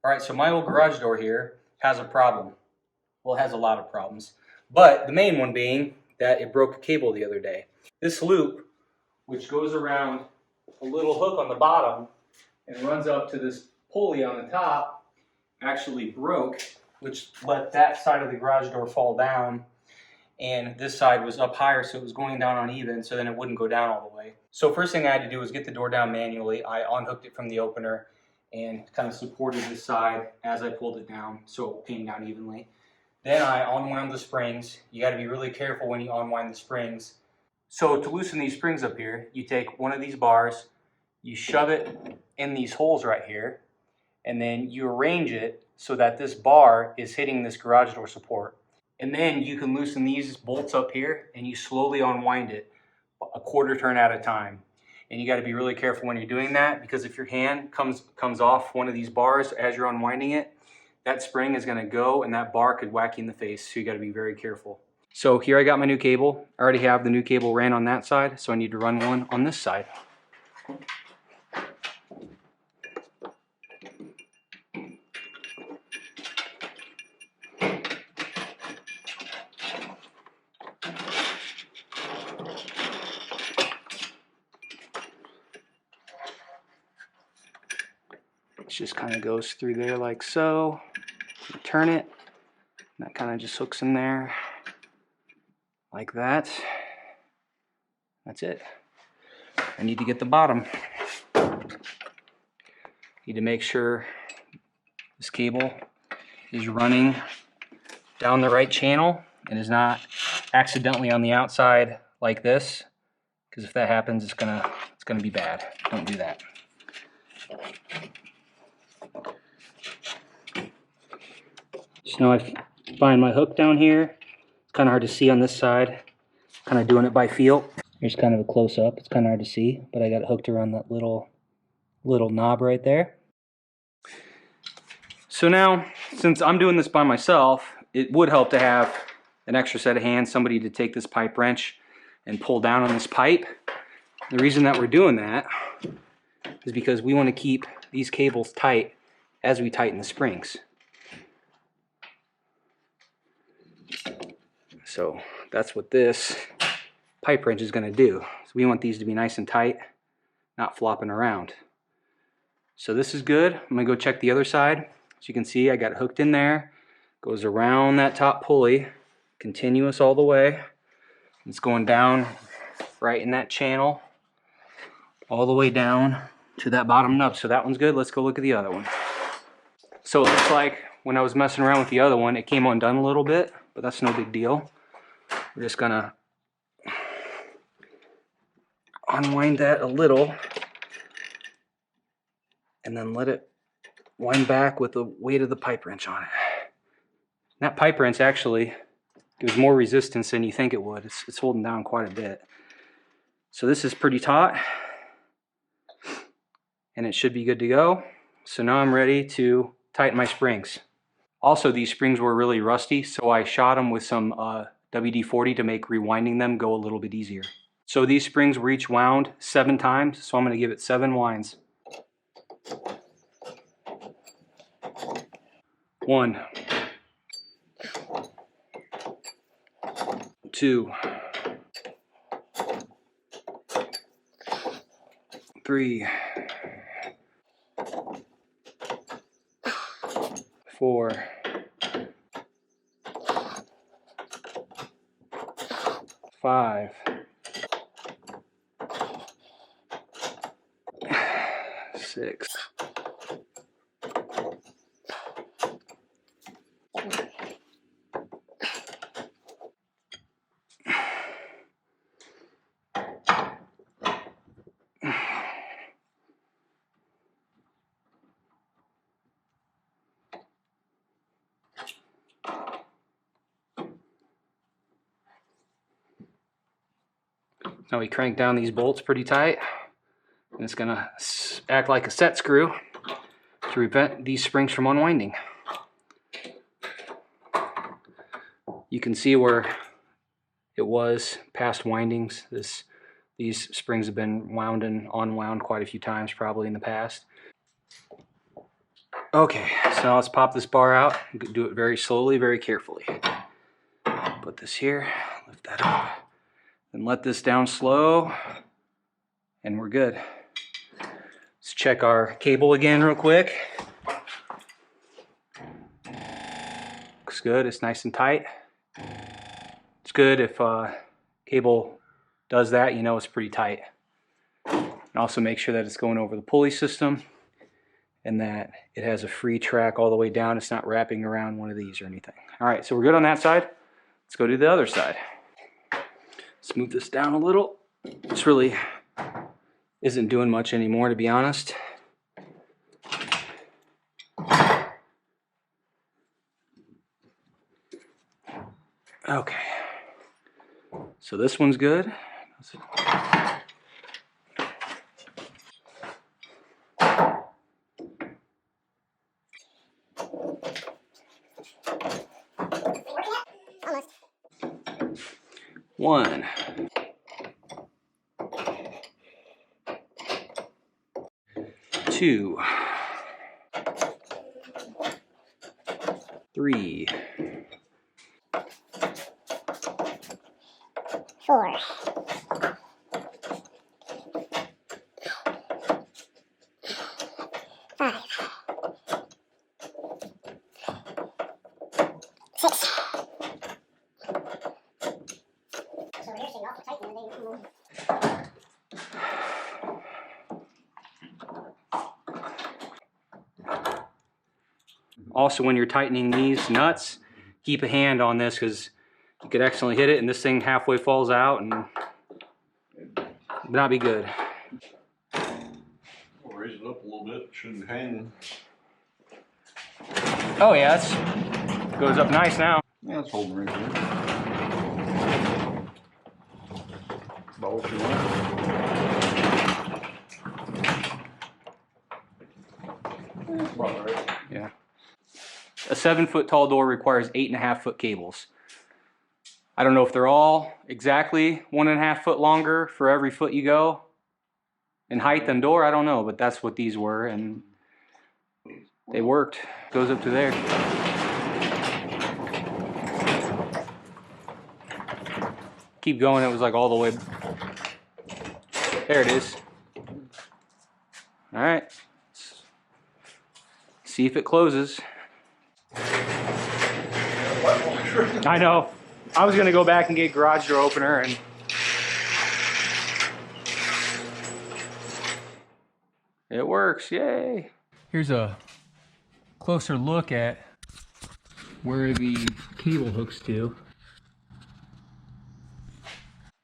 All right, so my old garage door here has a problem. Well, it has a lot of problems, but the main one being that it broke a cable the other day. This loop, which goes around a little hook on the bottom and runs up to this pulley on the top, actually broke, which let that side of the garage door fall down, and this side was up higher, so it was going down uneven, so then it wouldn't go down all the way. So first thing I had to do was get the door down manually. I unhooked it from the opener and kind of supported this side as I pulled it down so it came down evenly. Then I unwound the springs. You got to be really careful when you unwind the springs. So to loosen these springs up here, you take one of these bars, you shove it in these holes right here, and then you arrange it so that this bar is hitting this garage door support. And then you can loosen these bolts up here and you slowly unwind it a quarter turn at a time. And you got to be really careful when you're doing that, because if your hand comes off one of these bars as you're unwinding it, that spring is going to go and that bar could whack you in the face. So you got to be very careful. So here I got my new cable. I already have the new cable ran on that side, so I need to run one on this side. It just kind of goes through there like so. You turn it, and that kind of just hooks in there like that. That's it. I need to get the bottom. Need to make sure this cable is running down the right channel and is not accidentally on the outside like this, because if that happens, it's gonna be bad. Don't do that. So now I find my hook down here. It's kind of hard to see on this side. Kind of doing it by feel. Here's kind of a close-up. It's kind of hard to see, but I got it hooked around that little knob right there. So now, since I'm doing this by myself, it would help to have an extra set of hands, somebody to take this pipe wrench and pull down on this pipe. The reason that we're doing that is because we want to keep these cables tight as we tighten the springs. So that's what this pipe wrench is going to do. So we want these to be nice and tight, not flopping around. So this is good. I'm going to go check the other side. As you can see, I got it hooked in there. Goes around that top pulley, continuous all the way. It's going down right in that channel, all the way down to that bottom nub. So that one's good. Let's go look at the other one. So it looks like when I was messing around with the other one, it came undone a little bit, but that's no big deal. We're just gonna unwind that a little and then let it wind back with the weight of the pipe wrench on it. And that pipe wrench actually gives more resistance than you think it would. It's holding down quite a bit. So this is pretty taut and it should be good to go. So now I'm ready to tighten my springs. Also, these springs were really rusty, so I shot them with some WD-40 to make rewinding them go a little bit easier. So these springs were each wound 7 times, so I'm going to give it 7 winds. 1, 2, 3, 4, 5, 6, Now we crank down these bolts pretty tight, and it's going to act like a set screw to prevent these springs from unwinding. You can see where it was past windings. These springs have been wound and unwound quite a few times probably in the past. Okay, so now let's pop this bar out. Do it very slowly, very carefully. Put this here, lift that up, then let this down slow, and we're good. Let's check our cable again real quick. Looks good, it's nice and tight. It's good if cable does that, you know it's pretty tight. And also make sure that it's going over the pulley system and that it has a free track all the way down. It's not wrapping around one of these or anything. All right, so we're good on that side. Let's go to the other side. Let's move this down a little. This really isn't doing much anymore, to be honest. Okay, so this one's good. One. Two. Three. Four. Five. Six. Also, when you're tightening these nuts, keep a hand on this because you could accidentally hit it and this thing halfway falls out and not be good. We'll raise it up a little bit, shouldn't hang. Oh yeah, it goes up nice now. Yeah, it's holding right there. About what you want. That's about right. Yeah. A 7-foot tall door requires 8.5-foot cables. I don't know if they're all exactly 1.5 foot longer for every foot you go in height than door. I don't know, but that's what these were, and they worked. Goes up to there. Keep going. It was like all the way. There it is. All right. Let's see if it closes. I know. I was gonna go back and get garage door opener and it works, yay. Here's a closer look at where the cable hooks to.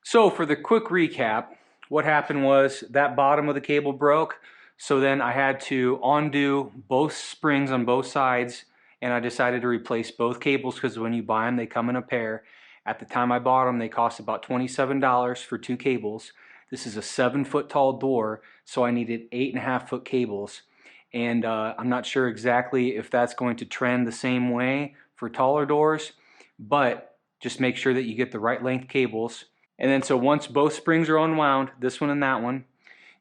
So for the quick recap, what happened was that bottom of the cable broke, so then I had to undo both springs on both sides, and I decided to replace both cables because when you buy them, they come in a pair. At the time I bought them, they cost about $27 for 2 cables. This is a 7-foot tall door, so I needed 8.5-foot cables. And I'm not sure exactly if that's going to trend the same way for taller doors, but just make sure that you get the right length cables. And then so once both springs are unwound, this one and that one,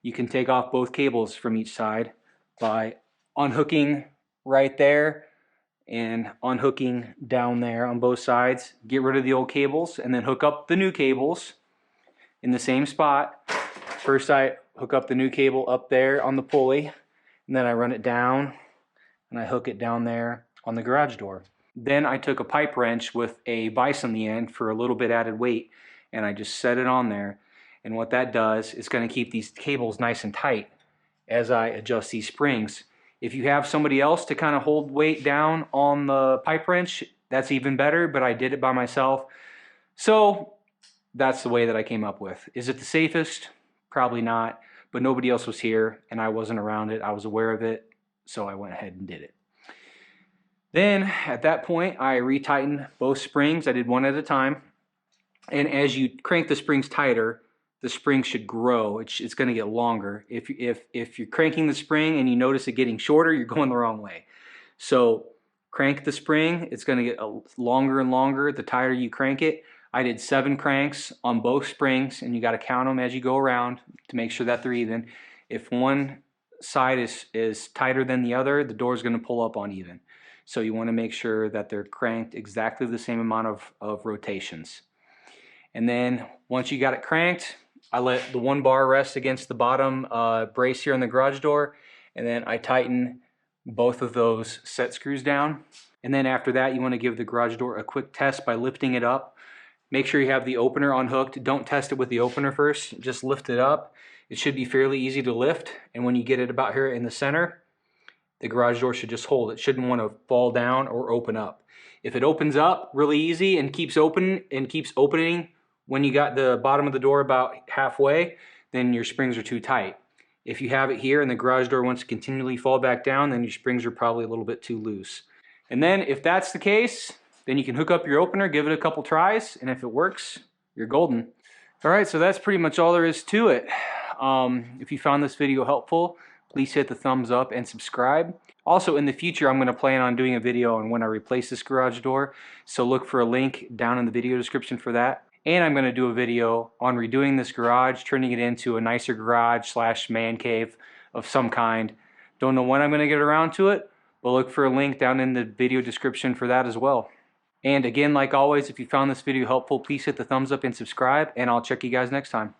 you can take off both cables from each side by unhooking right there and unhooking down there on both sides. Get rid of the old cables and then hook up the new cables in the same spot. First I hook up the new cable up there on the pulley, and then I run it down and I hook it down there on the garage door. Then I took a pipe wrench with a vise on the end for a little bit added weight, and I just set it on there. And what that does is going to keep these cables nice and tight as I adjust these springs. If you have somebody else to kind of hold weight down on the pipe wrench, that's even better, but I did it by myself. So that's the way that I came up with. Is it the safest? Probably not, but nobody else was here and I wasn't around it. I was aware of it, so I went ahead and did it. Then at that point, I retightened both springs. I did one at a time. And as you crank the springs tighter, the spring should grow. It's going to get longer. If you're cranking the spring and you notice it getting shorter, you're going the wrong way. So crank the spring. It's going to get longer and longer the tighter you crank it. I did 7 cranks on both springs, and you got to count them as you go around to make sure that they're even. If one side is tighter than the other, the door is going to pull up uneven. So you want to make sure that they're cranked exactly the same amount of rotations. And then once you got it cranked, I let the one bar rest against the bottom brace here on the garage door, and then I tighten both of those set screws down. And then after that, you want to give the garage door a quick test by lifting it up. Make sure you have the opener unhooked. Don't test it with the opener first, just lift it up. It should be fairly easy to lift, and when you get it about here in the center, the garage door should just hold. It shouldn't want to fall down or open up. If it opens up really easy and keeps opening when you got the bottom of the door about halfway, then your springs are too tight. If you have it here and the garage door wants to continually fall back down, then your springs are probably a little bit too loose. And then if that's the case, then you can hook up your opener, give it a couple tries, and if it works, you're golden. All right, so that's pretty much all there is to it. If you found this video helpful, please hit the thumbs up and subscribe. Also, in the future, I'm going to plan on doing a video on when I replace this garage door, so look for a link down in the video description for that. And I'm going to do a video on redoing this garage, turning it into a nicer garage / man cave of some kind. Don't know when I'm going to get around to it, but look for a link down in the video description for that as well. And again, like always, if you found this video helpful, please hit the thumbs up and subscribe, and I'll check you guys next time.